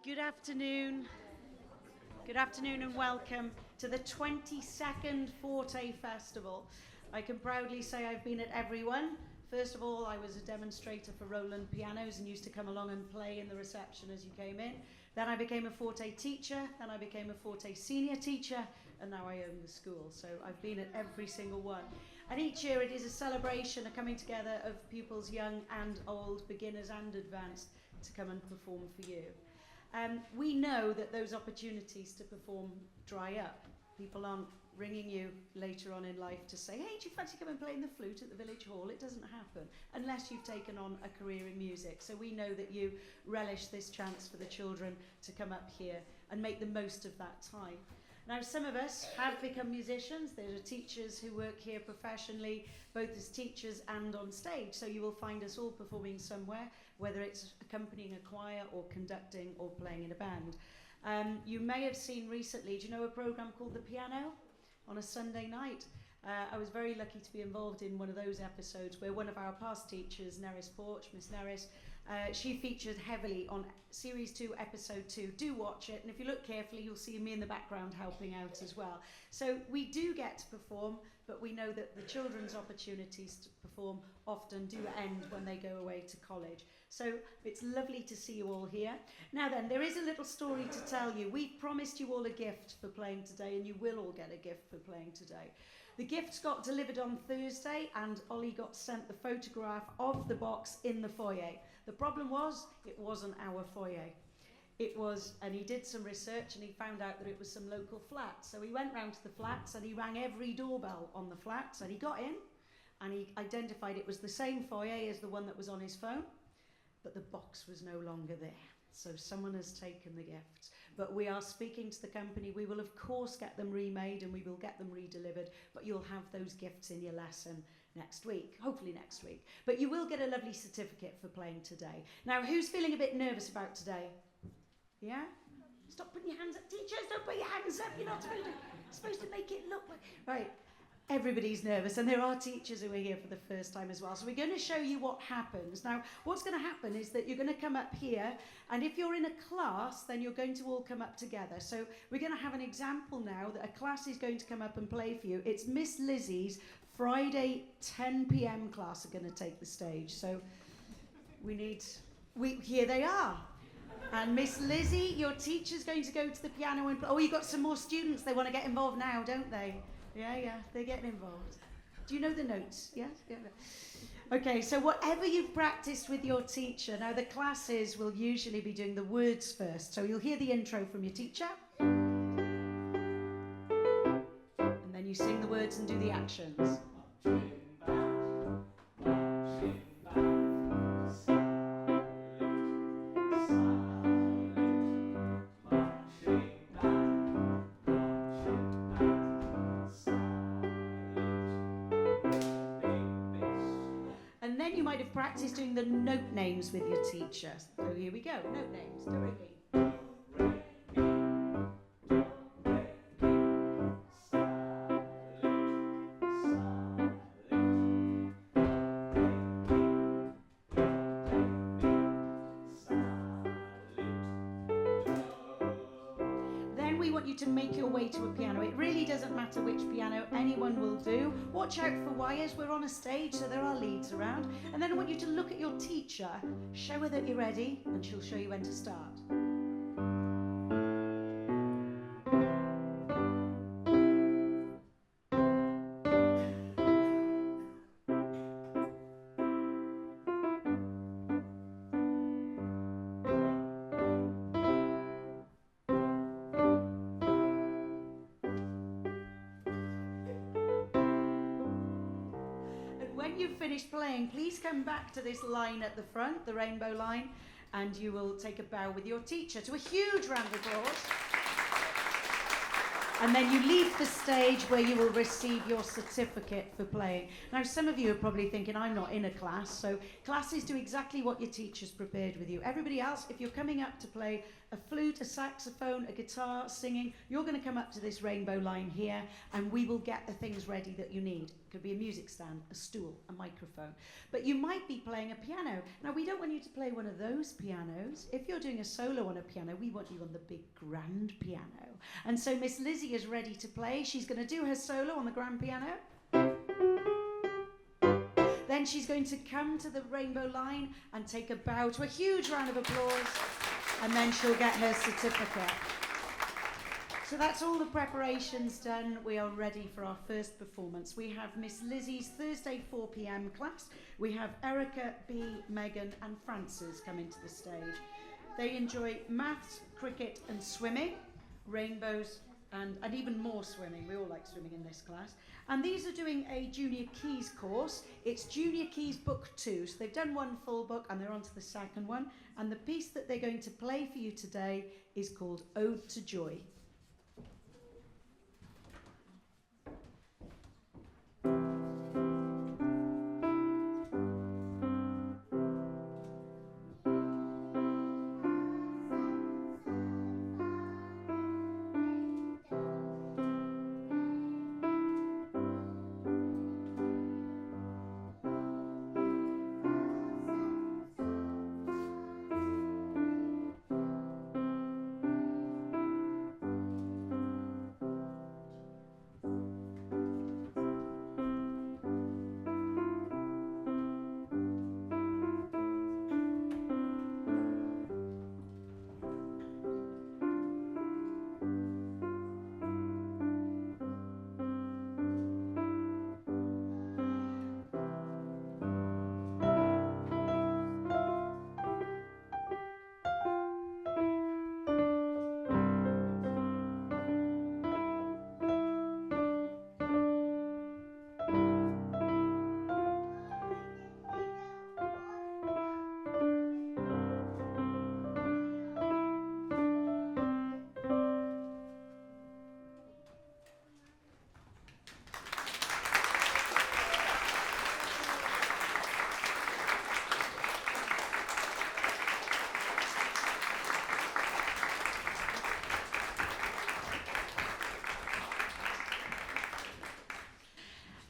Good afternoon. Good afternoon and welcome to the 22nd Forte Festival. I can proudly say I've been at every one. First of all, I was a demonstrator for Roland pianos and used to come along and play in the reception as you came in. Then I became a Forte teacher, then I became a Forte senior teacher, and now I own the school. So I've been at every single one. And each year it is a celebration, a coming together of pupils young and old, beginners and advanced, to come and perform for you. We know that those opportunities to perform dry up. People aren't ringing you later on in life to say, hey, do you fancy coming and playing the flute at the village hall? It doesn't happen unless you've taken on a career in music. So we know that you relish this chance for the children to come up here and make the most of that time. Now, some of us have become musicians. There are teachers who work here professionally, both as teachers and on stage. So you will find us all performing somewhere, whether it's accompanying a choir or conducting or playing in a band. You may have seen recently, do you know a program called The Piano on a Sunday night? I was very lucky to be involved in one of those episodes where one of our past teachers, Neris Porch, Miss Neris, she featured heavily on Series 2, Episode 2. Do watch it, and if you look carefully, you'll see me in the background helping out as well. So we do get to perform, but we know that the children's opportunities to perform often do end when they go away to college. So it's lovely to see you all here. Now then, there is a little story to tell you. We've promised you all a gift for playing today, and you will all get a gift for playing today. The gifts got delivered on Thursday, and Ollie got sent the photograph of the box in the foyer. The problem was, it wasn't our foyer. It was, and he did some research and he found out that it was some local flats. So he went round to the flats and he rang every doorbell on the flats, and he got in and he identified it was the same foyer as the one that was on his phone, but the box was no longer there. So someone has taken the gifts. But we are speaking to the company. We will, of course, get them remade and we will get them redelivered, but you'll have those gifts in your lesson next week, hopefully next week. But you will get a lovely certificate for playing today. Now, who's feeling a bit nervous about today? Yeah? Stop putting your hands up. Teachers, don't put your hands up. You're not supposed to make it look like... Right. Everybody's nervous, and there are teachers who are here for the first time as well. So we're going to show you what happens. Now, what's going to happen is that you're going to come up here, and if you're in a class, then you're going to all come up together. So we're going to have an example now that a class is going to come up and play for you. It's Miss Lizzie's Friday 10 p.m. class are going to take the stage. So here they are. And Miss Lizzie, your teacher's going to go to the piano and play. Oh, you've got some more students. They want to get involved now, don't they? Yeah, they're getting involved. Do you know the notes? Yeah? Okay, so whatever you've practiced with your teacher, now the classes will usually be doing the words first. So you'll hear the intro from your teacher. And then you sing the words and do the actions. And then you might have practiced doing the note names with your teacher. So here we go, note names. Do, re, mi. Then we want you to make your way to a piano. It really doesn't matter which piano, anyone will do. Watch out for wires, we're on a stage, so there are leads around. And then I want you to look at your teacher, show her that you're ready, and she'll show you when to start. When you've finished playing, please come back to this line at the front, the rainbow line, and you will take a bow with your teacher. To a huge round of applause. And then you leave the stage where you will receive your certificate for playing. Now, some of you are probably thinking, I'm not in a class, so classes do exactly what your teacher's prepared with you. Everybody else, if you're coming up to play a flute, a saxophone, a guitar, singing, you're going to come up to this rainbow line here, and we will get the things ready that you need. Could be a music stand, a stool, a microphone. But you might be playing a piano. Now, we don't want you to play one of those pianos. If you're doing a solo on a piano, we want you on the big grand piano. And so Miss Lizzie is ready to play. She's going to do her solo on the grand piano. Then she's going to come to the rainbow line and take a bow to a huge round of applause. And then she'll get her certificate. So that's all the preparations done. We are ready for our first performance. We have Miss Lizzie's Thursday 4 p.m. class. We have Erica, B, Megan and Frances coming to the stage. They enjoy maths, cricket and swimming, rainbows and even more swimming. We all like swimming in this class. And these are doing a Junior Keys course. It's Junior Keys Book 2. So they've done one full book and they're on to the second one. And the piece that they're going to play for you today is called Ode to Joy.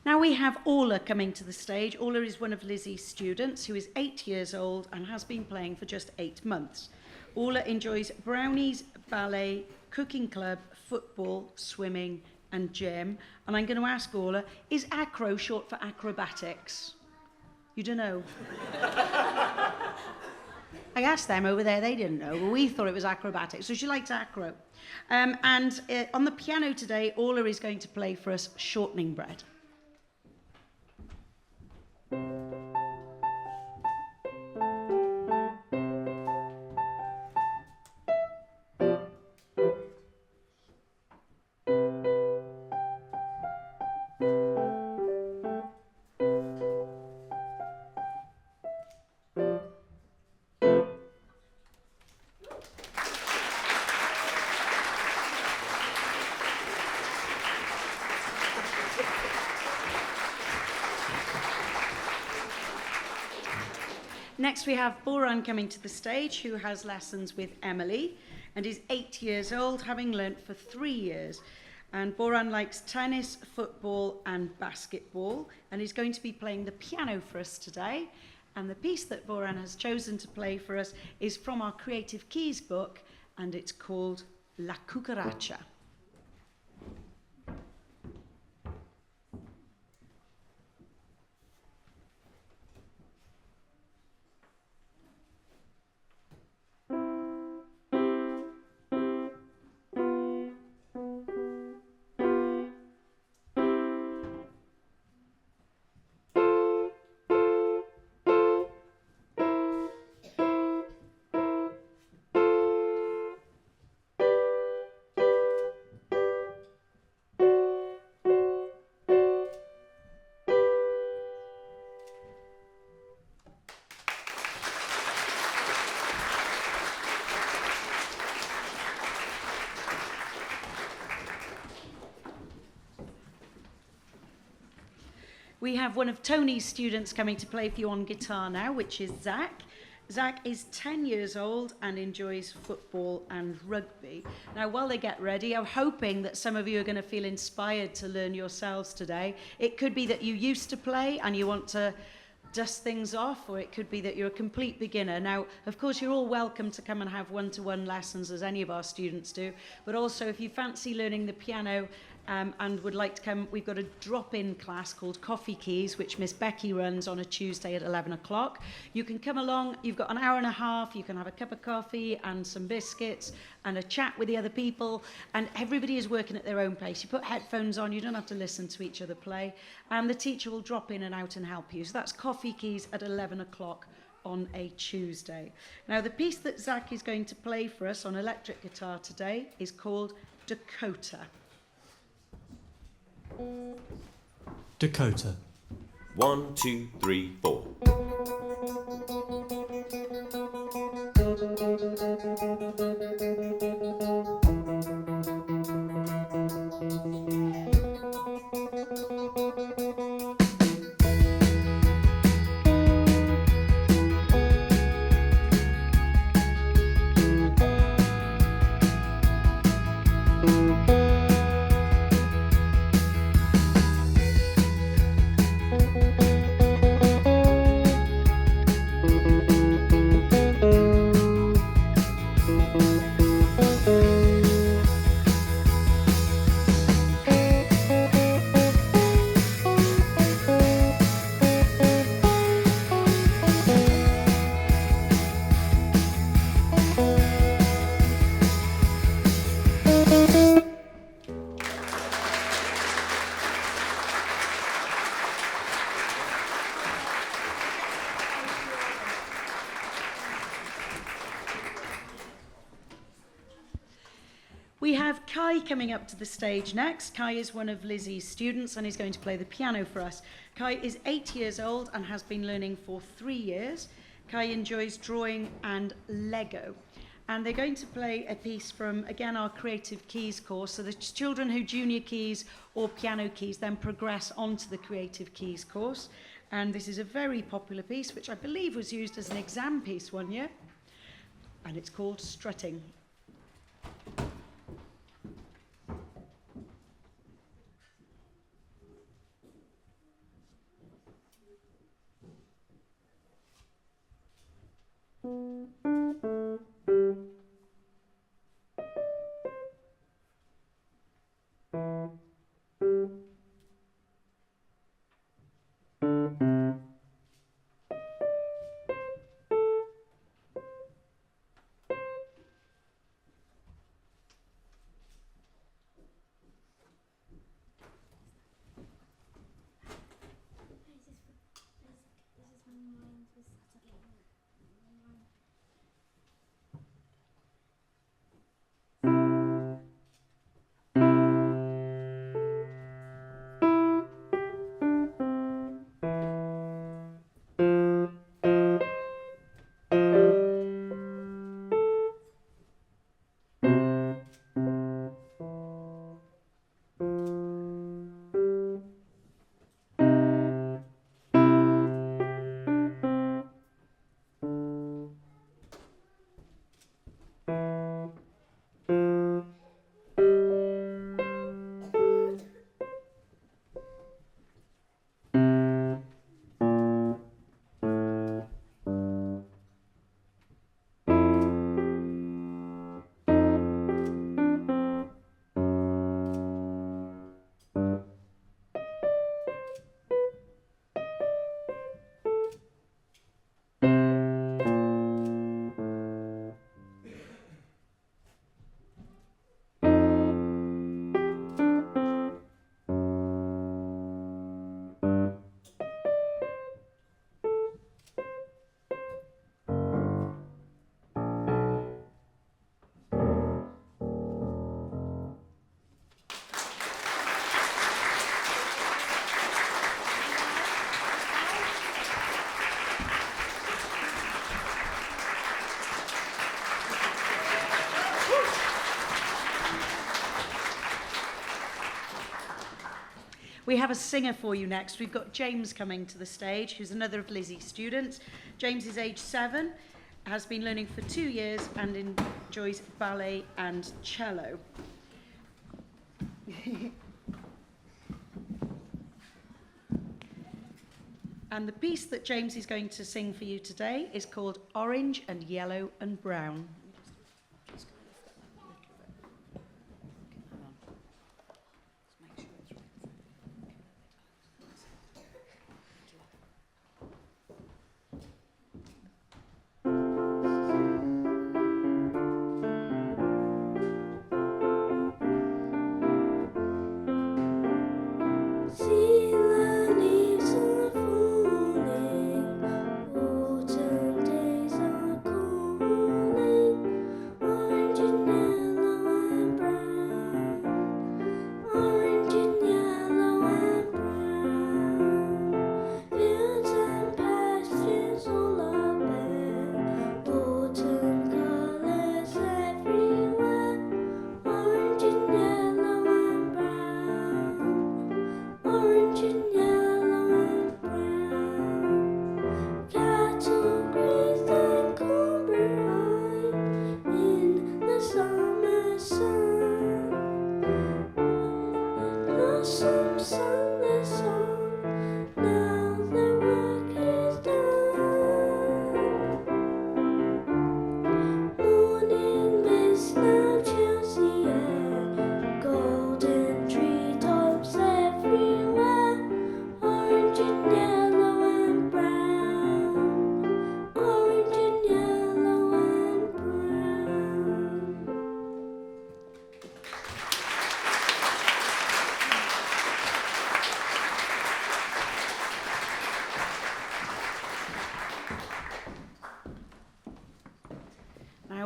Now we have Orla coming to the stage. Orla is one of Lizzie's students who is 8 years old and has been playing for just 8 months. Orla enjoys brownies, ballet, cooking club, football, swimming and gym. And I'm going to ask Orla, is acro short for acrobatics? You don't know? I asked them over there, they didn't know, but we thought it was acrobatics. So she likes acro. On the piano today, Orla is going to play for us Shortening Bread. Next we have Boran coming to the stage, who has lessons with Emily and is 8 years old, having learnt for 3 years. And Boran likes tennis, football and basketball, and he's going to be playing the piano for us today. And the piece that Boran has chosen to play for us is from our Creative Keys book, and it's called La Cucaracha. We have one of Tony's students coming to play for you on guitar now, which is Zach. Zach is 10 years old and enjoys football and rugby. Now, while they get ready, I'm hoping that some of you are going to feel inspired to learn yourselves today. It could be that you used to play and you want to dust things off, or it could be that you're a complete beginner. Now, of course, you're all welcome to come and have one-to-one lessons, as any of our students do, but also if you fancy learning the piano and would like to come, we've got a drop-in class called Coffee Keys, which Miss Becky runs on a Tuesday at 11 o'clock. You can come along, you've got an hour and a half, you can have a cup of coffee and some biscuits and a chat with the other people, and everybody is working at their own pace. You put headphones on, you don't have to listen to each other play, and the teacher will drop in and out and help you. So that's Coffee Keys at 11 o'clock on a Tuesday. Now, the piece that Zach is going to play for us on electric guitar today is called Dakota. Dakota. 1, 2, 3, 4. We have Kai coming up to the stage next. Kai is one of Lizzie's students and he's going to play the piano for us. Kai is 8 years old and has been learning for 3 years. Kai enjoys drawing and Lego. And they're going to play a piece from, again, our Creative Keys course. So the children who junior keys or piano keys then progress onto the Creative Keys course. And this is a very popular piece, which I believe was used as an exam piece one year. And it's called Strutting. We have a singer for you next. We've got James coming to the stage, who's another of Lizzie's students. James is age 7, has been learning for 2 years and enjoys ballet and cello. And the piece that James is going to sing for you today is called Orange and Yellow and Brown.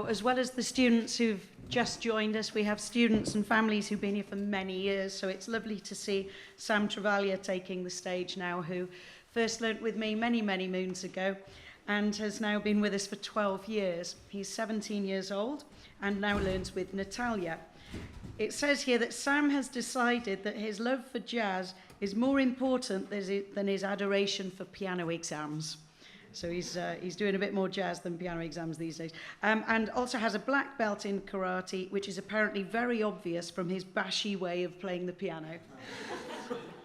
As well as the students who've just joined us, we have students and families who've been here for many years, so it's lovely to see Sam Travaglia taking the stage now, who first learnt with me many, many moons ago and has now been with us for 12 years. He's 17 years old and now learns with Natalia. It says here that Sam has decided that his love for jazz is more important than his adoration for piano exams. So he's doing a bit more jazz than piano exams these days. And also has a black belt in karate, which is apparently very obvious from his bashy way of playing the piano.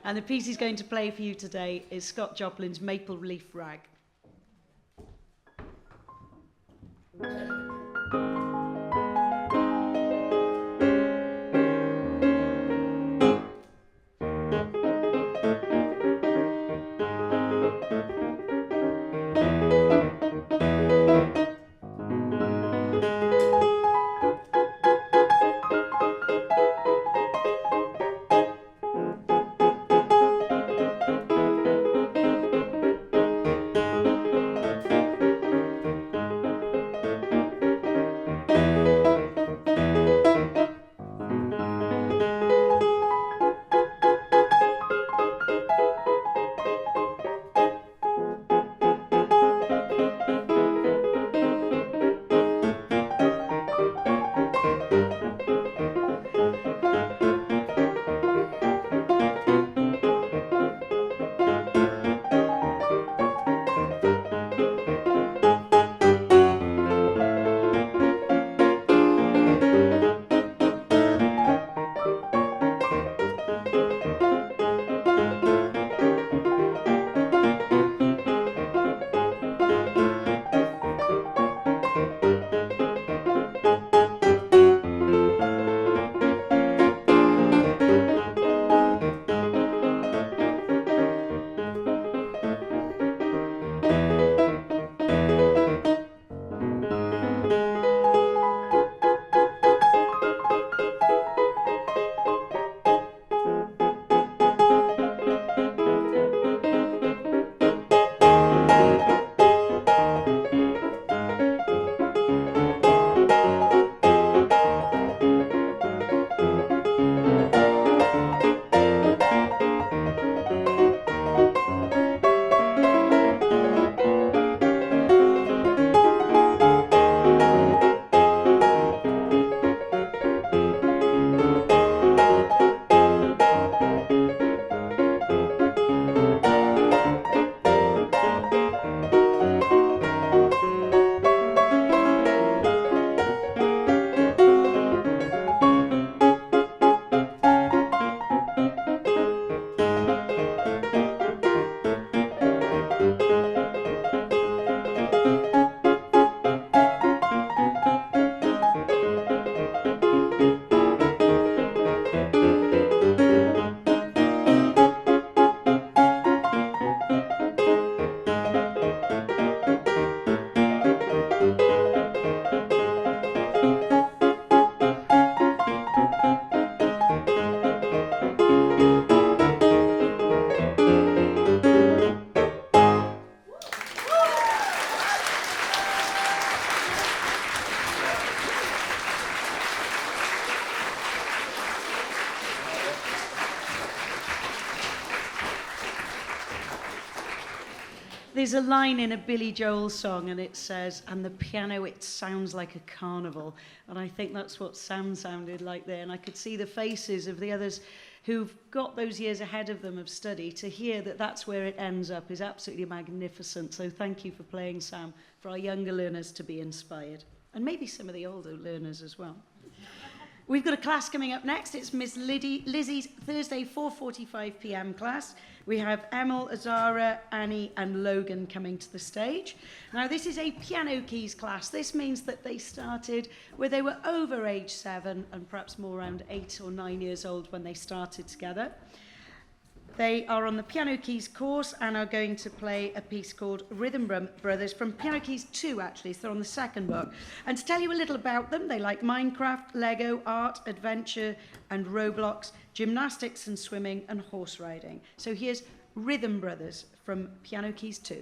And the piece he's going to play for you today is Scott Joplin's Maple Leaf Rag. There's a line in a Billy Joel song and it says, and the piano, it sounds like a carnival. And I think that's what Sam sounded like there. And I could see the faces of the others who've got those years ahead of them of study. To hear that that's where it ends up is absolutely magnificent. So thank you for playing, Sam, for our younger learners to be inspired. And maybe some of the older learners as well. We've got a class coming up next. It's Miss Lizzie's Thursday 4:45 p.m. class. We have Emil, Azara, Annie and Logan coming to the stage. Now this is a piano keys class. This means that they started where they were over age 7 and perhaps more around 8 or 9 years old when they started together. They are on the piano keys course and are going to play a piece called Rhythm Brothers from Piano Keys 2, actually, so they're on the second book. And to tell you a little about them, they like Minecraft, Lego, art, adventure and Roblox, gymnastics and swimming and horse riding. So here's Rhythm Brothers from Piano Keys 2.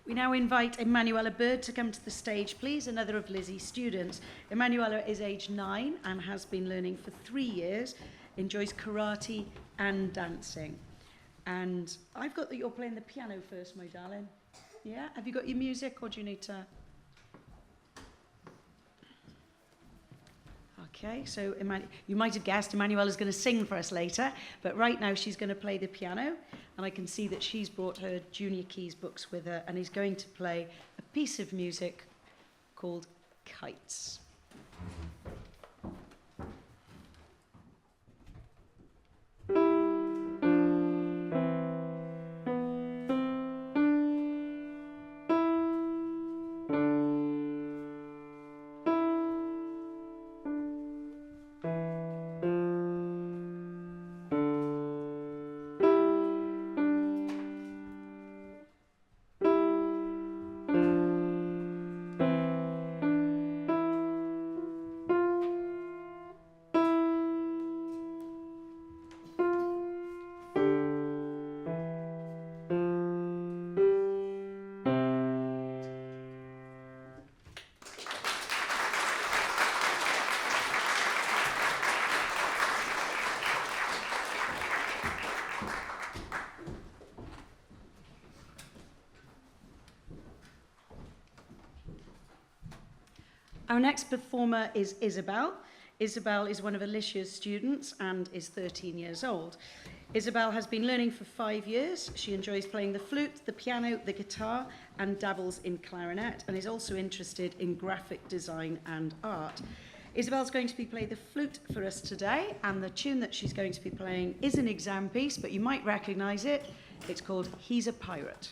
We now invite Emanuela Bird to come to the stage, please, another of Lizzie's students. Emanuela is age 9 and has been learning for 3 years, enjoys karate and dancing. And I've got that you're playing the piano first, my darling. Yeah? Have you got your music or do you need to? Okay, so you might have guessed Emanuela's going to sing for us later, but right now she's going to play the piano, and I can see that she's brought her junior keys books with her and is going to play a piece of music called Kites. Our next performer is Isabel. Isabel is one of Alicia's students and is 13 years old. Isabel has been learning for 5 years. She enjoys playing the flute, the piano, the guitar, and dabbles in clarinet, and is also interested in graphic design and art. Isabel's going to be playing the flute for us today, and the tune that she's going to be playing is an exam piece, but you might recognize it. It's called He's a Pirate.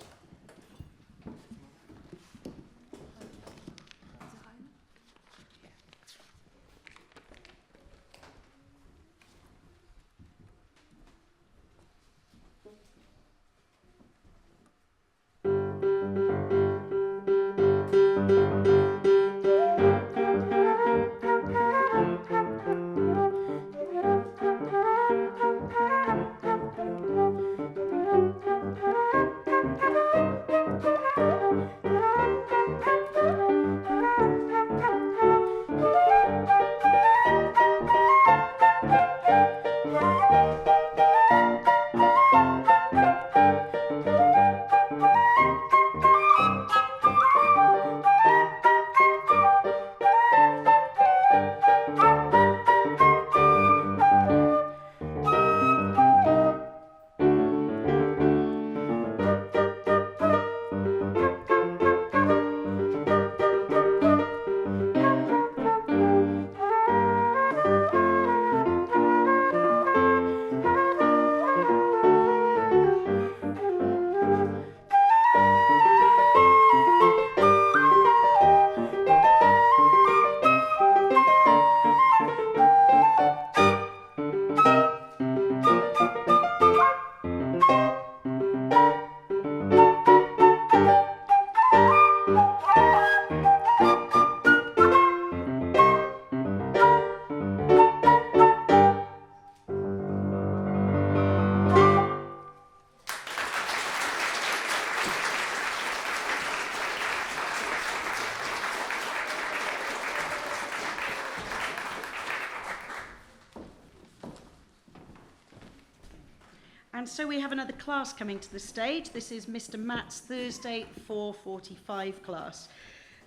And so we have another class coming to the stage. This is Mr. Matt's Thursday 4:45 class.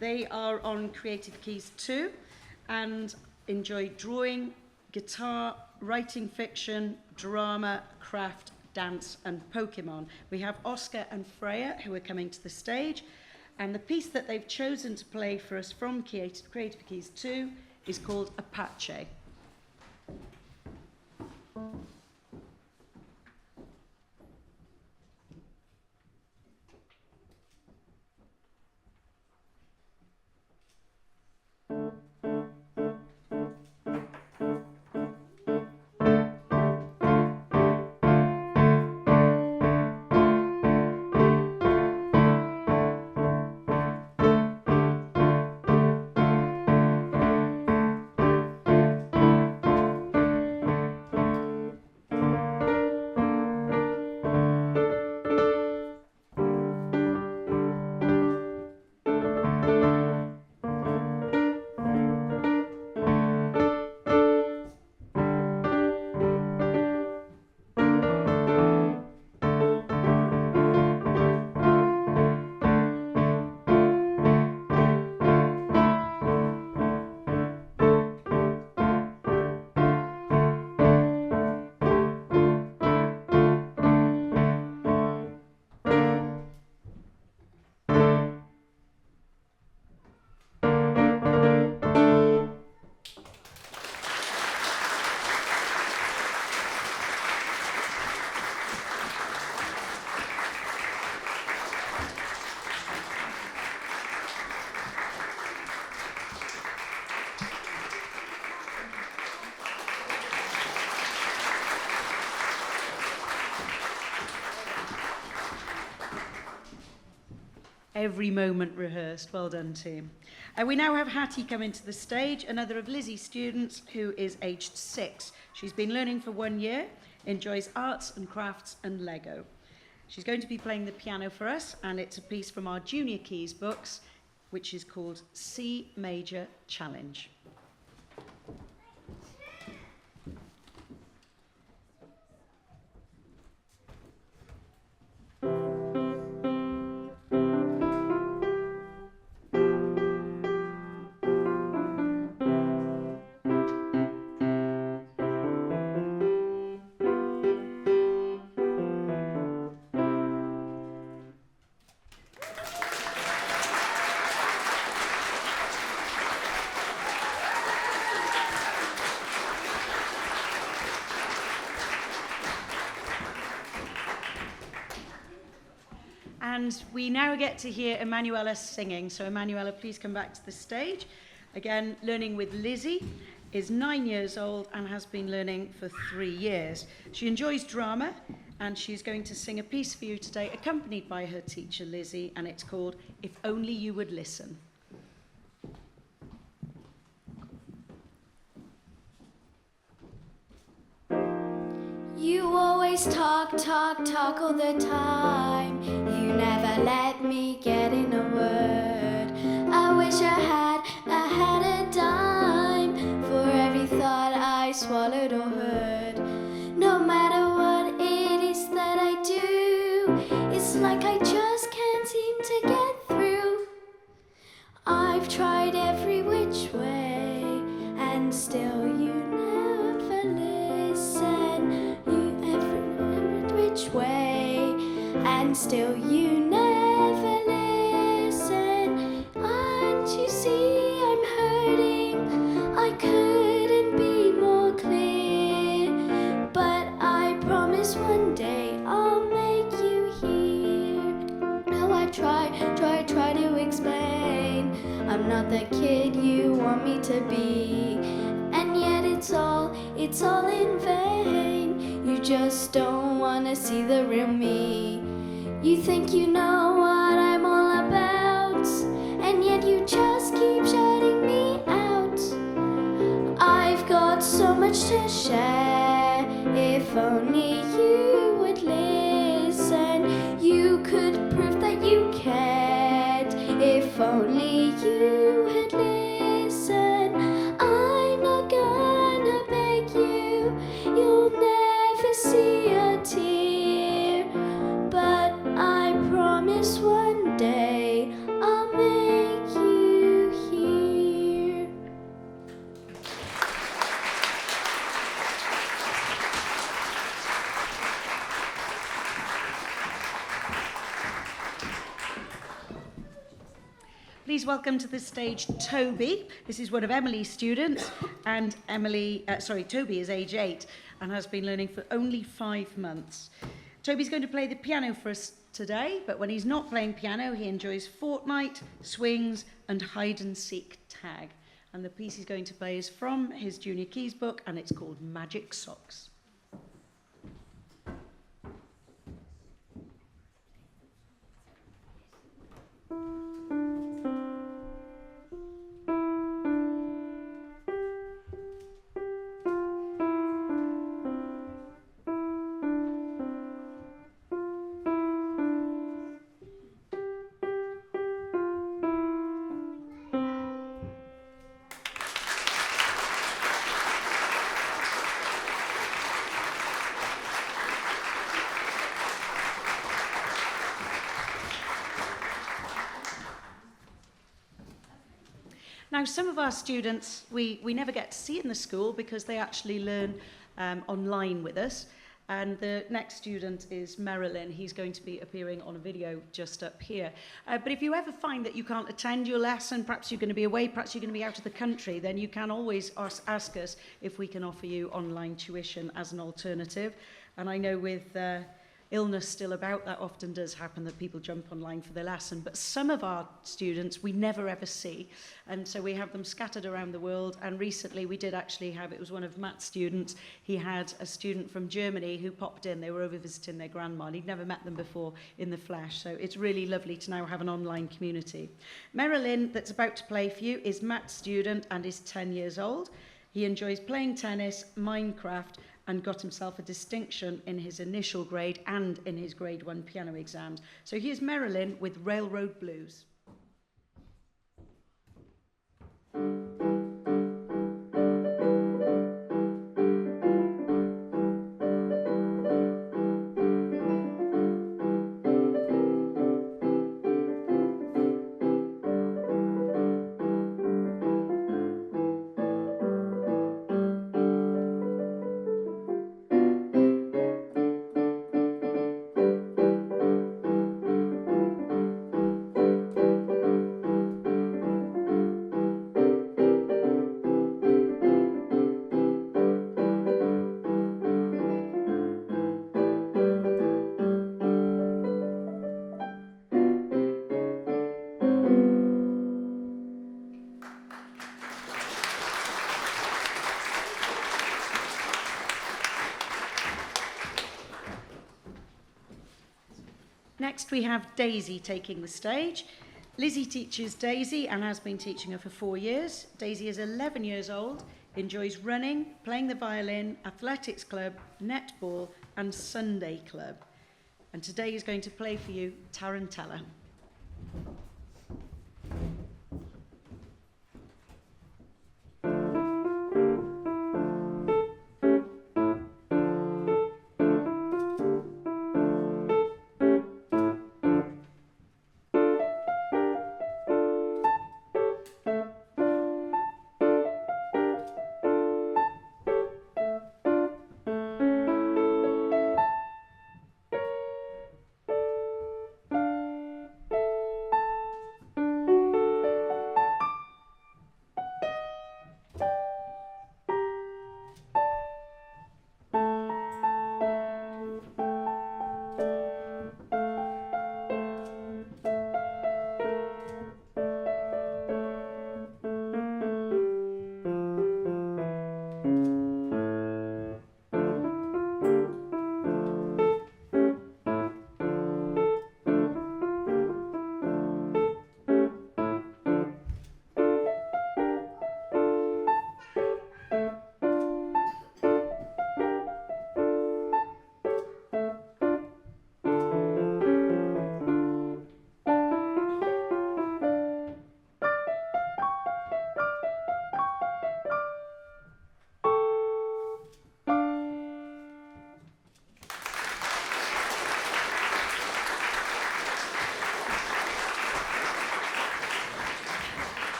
They are on Creative Keys 2 and enjoy drawing, guitar, writing fiction, drama, craft, dance and Pokemon. We have Oscar and Freya who are coming to the stage, and the piece that they've chosen to play for us from Creative Keys 2 is called Apache. Every moment rehearsed. Well done, team. We now have Hattie coming to the stage, another of Lizzie's students who is aged 6. She's been learning for 1 year, enjoys arts and crafts and Lego. She's going to be playing the piano for us, and it's a piece from our Junior Keys books, which is called C Major Challenge. And we now get to hear Emanuela singing. So Emanuela, please come back to the stage. Again, learning with Lizzie, is 9 years old and has been learning for 3 years. She enjoys drama, and she's going to sing a piece for you today, accompanied by her teacher, Lizzie, and it's called If Only You Would Listen. You always talk all the time. You never let me get in a word. I wish I had a dime for every thought I swallowed or heard. No matter what it is that I do, it's like I just can't seem to get through. I've tried every which way, and still you never listen. Way, and still you never listen. And you see I'm hurting, I couldn't be more clear, but I promise one day I'll make you hear. Now I try to explain, I'm not the kid you want me to be, and yet it's all in vain. You just don't wanna see the real me. You think you know what I'm all about, and yet you just keep shutting me out. I've got so much to share. If only you would listen, you could prove that you cared. If only you had listened, I'm not gonna beg you. You'll never see a tear. Please welcome to the stage Toby. This is one of Emily's students, and Toby is age 8 and has been learning for only 5 months. Toby's going to play the piano for us today, but when he's not playing piano, he enjoys Fortnite, swings, and hide and seek tag. And the piece he's going to play is from his junior keys book, and it's called Magic Socks. Now, some of our students, we never get to see in the school because they actually learn online with us. And the next student is Marilyn. He's going to be appearing on a video just up here. But if you ever find that you can't attend your lesson, perhaps you're going to be away, perhaps you're going to be out of the country, then you can always ask us if we can offer you online tuition as an alternative. And I know with illness still about, that often does happen, that people jump online for their lesson. But some of our students we never ever see, and so we have them scattered around the world. And recently we did actually have, it was one of Matt's students, he had a student from Germany who popped in. They were over visiting their grandma, and he'd never met them before in the flesh. So it's really lovely to now have an online community. Marilyn, that's about to play for you, is Matt's student and is 10 years old. He enjoys playing tennis, Minecraft, and got himself a distinction in his initial grade and in his grade 1 piano exams. So here's Marilyn with Railroad Blues. Next we have Daisy taking the stage. Lizzie teaches Daisy and has been teaching her for 4 years. Daisy is 11 years old, enjoys running, playing the violin, athletics club, netball and Sunday club. And today is going to play for you Tarantella.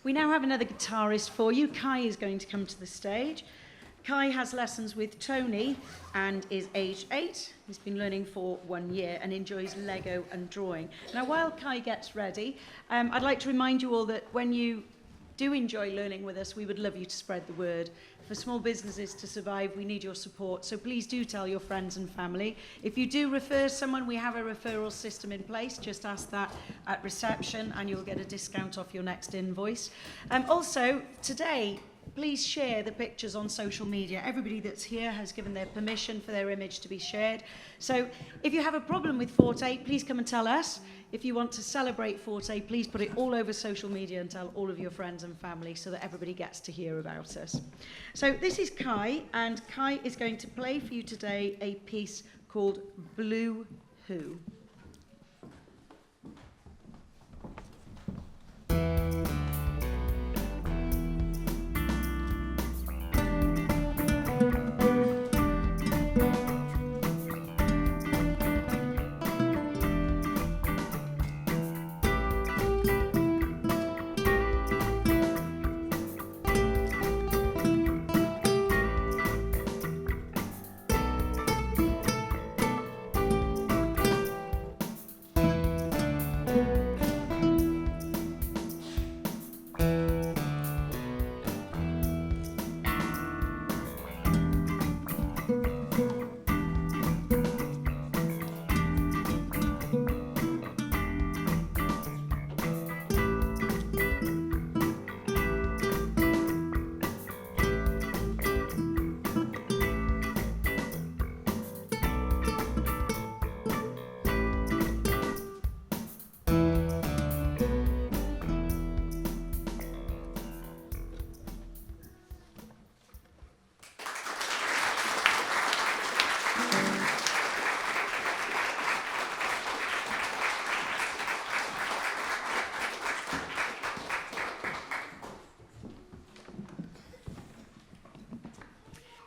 We now have another guitarist for you. Kai is going to come to the stage. Kai has lessons with Tony and is aged 8. He's been learning for 1 year and enjoys Lego and drawing. Now, while Kai gets ready, I'd like to remind you all that when you do enjoy learning with us, we would love you to spread the word. For small businesses to survive, we need your support. So please do tell your friends and family. If you do refer someone, we have a referral system in place. Just ask that at reception and you'll get a discount off your next invoice. Also, today, please share the pictures on social media. Everybody that's here has given their permission for their image to be shared. So if you have a problem with Forte, please come and tell us. If you want to celebrate Forte, please put it all over social media and tell all of your friends and family so that everybody gets to hear about us. So this is Kai, and Kai is going to play for you today a piece called Blue Who.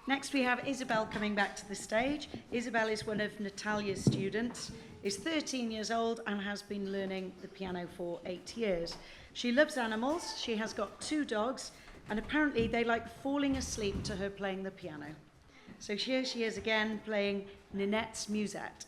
Next we have Isabel coming back to the stage. Isabel is one of Natalia's students, is 13 years old and has been learning the piano for 8 years. She loves animals, she has got 2 dogs, and apparently they like falling asleep to her playing the piano. So here she is again playing Ninette's Musette.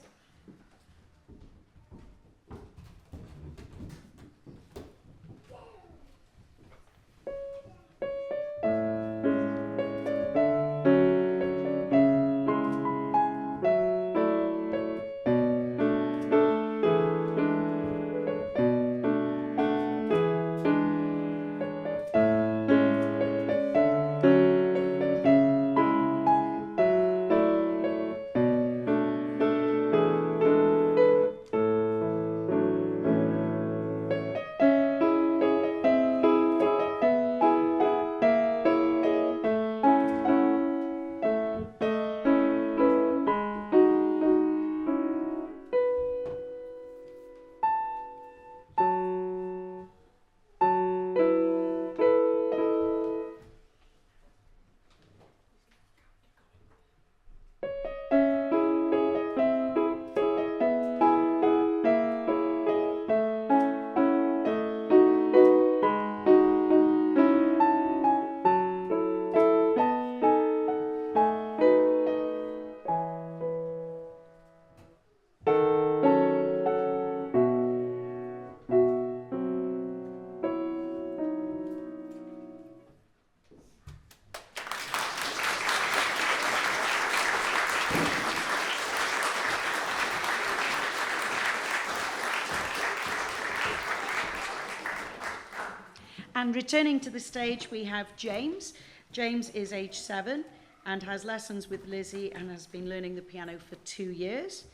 And returning to the stage, we have James. James is age 7 and has lessons with Lizzie and has been learning the piano for 2 years.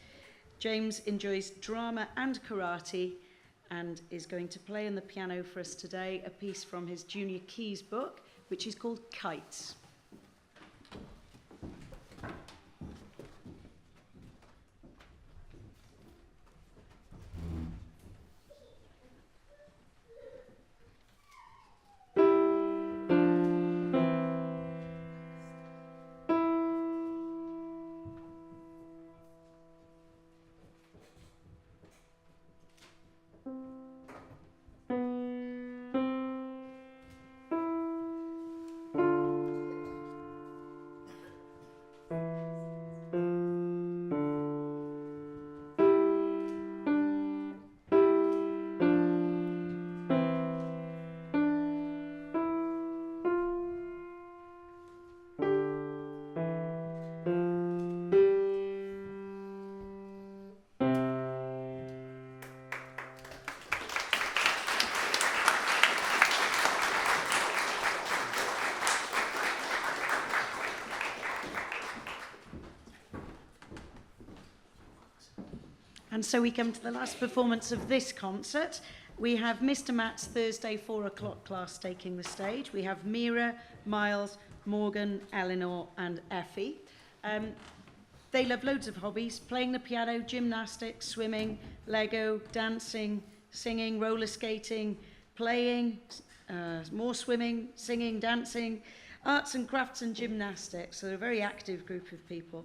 James enjoys drama and karate and is going to play on the piano for us today a piece from his junior keys book, which is called Kites. And so we come to the last performance of this concert. We have Mr. Matt's Thursday 4 o'clock class taking the stage. We have Mira, Miles, Morgan, Eleanor and Effie. They love loads of hobbies: playing the piano, gymnastics, swimming, Lego, dancing, singing, roller skating, playing, more swimming, singing, dancing, arts and crafts and gymnastics. So they're a very active group of people.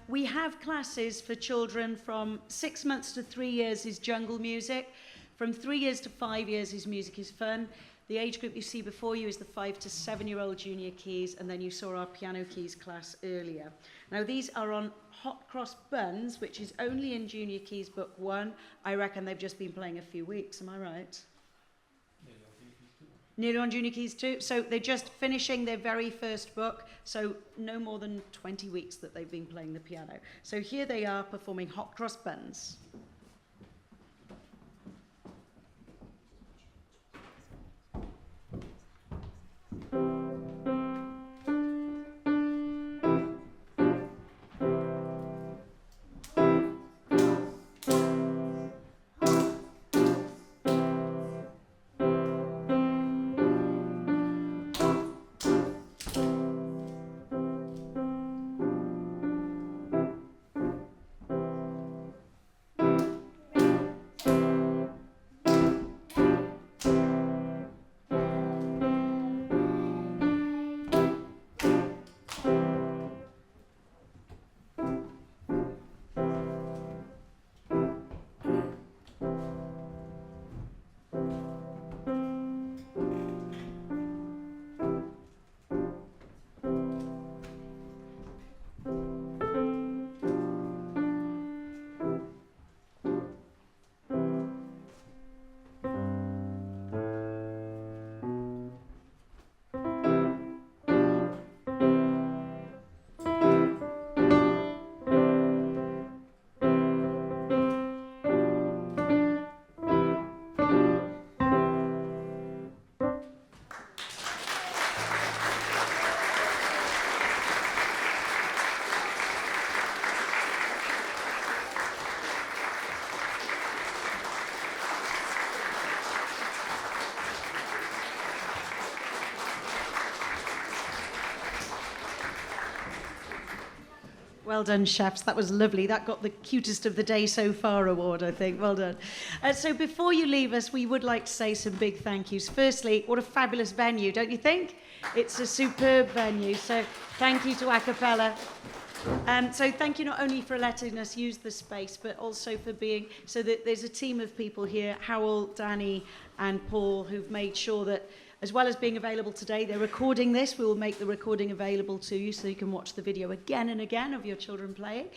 We have classes for children from 6 months to 3 years is jungle music. From 3 years to 5 years is music is fun. The age group you see before you is the 5 to 7-year-old junior keys, and then you saw our piano keys class earlier. Now these are on hot cross buns, which is only in junior keys book 1. I reckon they've just been playing a few weeks, am I right? Nearly on junior keys too. So they're just finishing their very first book, so no more than 20 weeks that they've been playing the piano. So here they are performing hot cross buns. Well done, chefs. That was lovely. That got the cutest of the day so far award, I think. Well done. So before you leave us, we would like to say some big thank yous. Firstly, what a fabulous venue, don't you think? It's a superb venue. So thank you to Acapella. So thank you not only for letting us use the space, but also for being, so that there's a team of people here, Howell, Danny and Paul, who've made sure that as well as being available today, they're recording this. We will make the recording available to you so you can watch the video again and again of your children playing.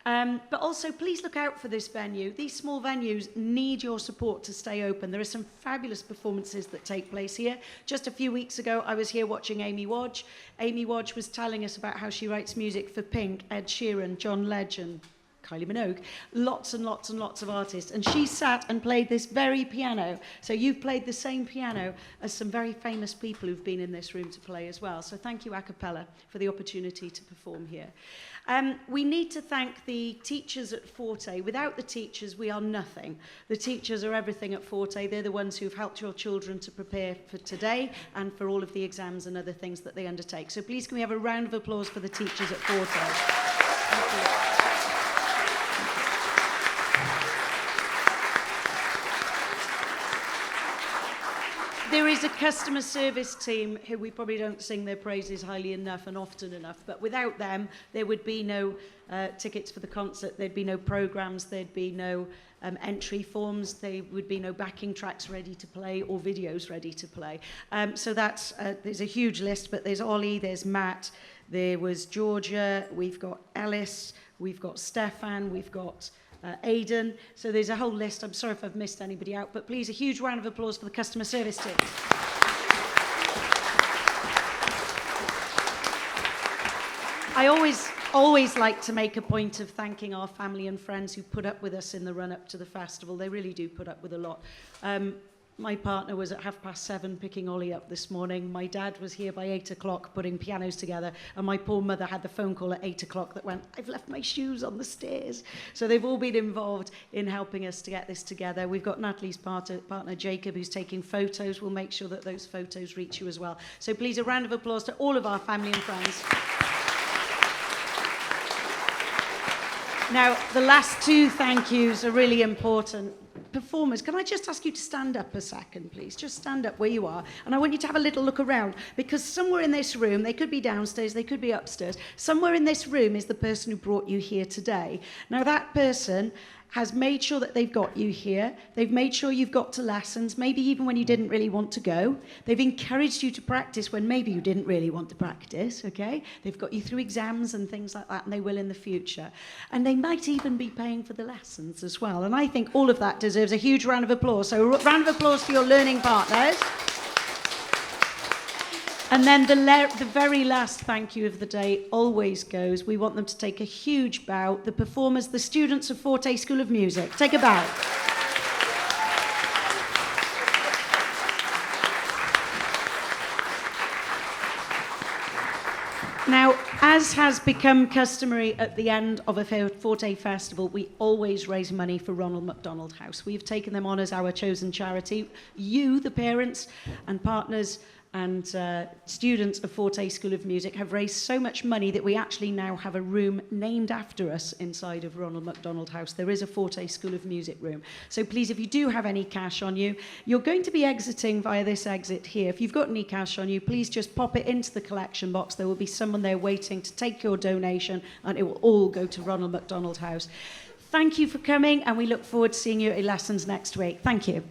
But also, please look out for this venue. These small venues need your support to stay open. There are some fabulous performances that take place here. Just a few weeks ago, I was here watching Amy Wadge. Amy Wadge was telling us about how she writes music for Pink, Ed Sheeran, John Legend, Kylie Minogue, lots and lots and lots of artists. And she sat and played this very piano. So you've played the same piano as some very famous people who've been in this room to play as well. So thank you, Acapella, for the opportunity to perform here. We need to thank the teachers at Forte. Without the teachers, we are nothing. The teachers are everything at Forte. They're the ones who've helped your children to prepare for today and for all of the exams and other things that they undertake. So please can we have a round of applause for the teachers at Forte. Thank you. There is a customer service team who we probably don't sing their praises highly enough and often enough, but without them, there would be no tickets for the concert, there'd be no programmes, there'd be no entry forms, there would be no backing tracks ready to play or videos ready to play. So that's, there's a huge list, but there's Ollie, there's Matt, there was Georgia, we've got Ellis, we've got Stefan, we've got Aidan. So there's a whole list. I'm sorry if I've missed anybody out, but please a huge round of applause for the customer service team. I always like to make a point of thanking our family and friends who put up with us in the run-up to the festival. They really do put up with a lot. My partner was at 7:30 picking Ollie up this morning. My dad was here by 8 o'clock putting pianos together. And my poor mother had the phone call at 8 o'clock that went, I've left my shoes on the stairs. So they've all been involved in helping us to get this together. We've got Natalie's partner Jacob, who's taking photos. We'll make sure that those photos reach you as well. So please, a round of applause to all of our family and friends. Now, the last two thank yous are really important. Performers, can I just ask you to stand up a second, please? Just stand up where you are. And I want you to have a little look around, because somewhere in this room, they could be downstairs, they could be upstairs, somewhere in this room is the person who brought you here today. Now, that person has made sure that they've got you here. They've made sure you've got to lessons, maybe even when you didn't really want to go. They've encouraged you to practice when maybe you didn't really want to practice, okay? They've got you through exams and things like that, and they will in the future. And they might even be paying for the lessons as well. And I think all of that deserves a huge round of applause. So a round of applause for your learning partners. And then the very last thank you of the day always goes, we want them to take a huge bow, the performers, the students of Forte School of Music. Take a bow. Now, as has become customary at the end of a Forte festival, we always raise money for Ronald McDonald House. We've taken them on as our chosen charity. You, the parents and partners and students of Forte School of Music, have raised so much money that we actually now have a room named after us inside of Ronald McDonald House. There is a Forte School of Music room. So please, if you do have any cash on you, you're going to be exiting via this exit here. If you've got any cash on you, please just pop it into the collection box. There will be someone there waiting to take your donation, and it will all go to Ronald McDonald House. Thank you for coming, and we look forward to seeing you at your lessons next week. Thank you.